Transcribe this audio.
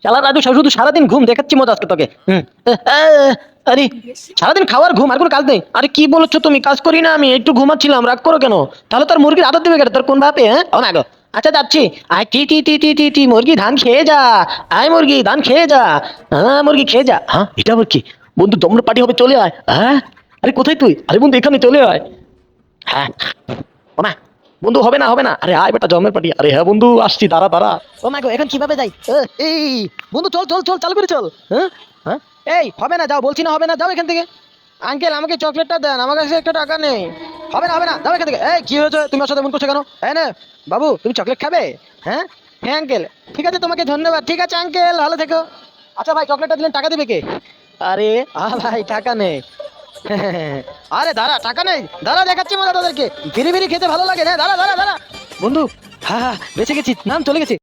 শালা রাজু শুধু সারাদিন ঘুম দেখাচ্ছি মজা আজকে তোকে। আরে সারাদিন খাওয়ার ঘুম আর কোনো কাজ নেই। আরে কি বলছো তুমি? কাজ করি না আমি, একটু ঘুমাচ্ছিলাম, রাগ করো কেন? তাহলে তোর মুরগির আদর দেবে কেন? তোর কোন বাপে? হ্যাঁ ও না গো। আচ্ছা যাচ্ছি। আয় টি টি টি টি টি টি মুরগি ধান খেয়ে যা। আয় মুরগি ধান খেয়ে যা। হ্যাঁ মুরগি খেয়ে যা। হ্যাঁ এটা আবার কি? বন্ধু দমড় পার্টি হবে, চলে আয়। হ্যাঁ আরে কোথায় তুই? আরে বন্ধু এখানে চলে আয়। হ্যাঁ ও না বন্ধু, হবে না হবে না। আরে আয় বেটা জন্মের পার্টি। আরে হ্যাঁ বন্ধু আসছি, দাঁড়া দাঁড়া। ও মা গো এখন কিভাবে যাই? এই বন্ধু চল চল চল, চালু করে চল। হ্যাঁ হ্যাঁ এই হবে না, যাও বলছি না, হবে না, যাও এখান থেকে। আঙ্কেল আমাকে চকলেটটা দেন, আমার কাছে একটা টাকা নেই। হবে না হবে না, যাও এখান থেকে। এই কি হয়েছে, তুমি ওর সাথে এমন করছো কেন? হ্যাঁ না বাবু, তুমি চকলেট খাবে? হ্যাঁ হ্যাঁ আঙ্কেল। ঠিক আছে তোমাকে ধন্যবাদ, ঠিক আছে আঙ্কেল, ভালো থেকো। আচ্ছা ভাই চকলেটটা দিলেন, টাকা দিবে কে? আরে ভাই টাকা নেই। আরে দাঁড়া, টাকা নেই, দাঁড়া দেখাচ্ছি মজা তোদেরকে। ফিরি ফিরি খেতে ভালো লাগে না, দাঁড়া দাঁড়া দাঁড়া। বন্ধু হ্যাঁ হ্যাঁ বেঁচে গেছি, নাম চলে গেছি।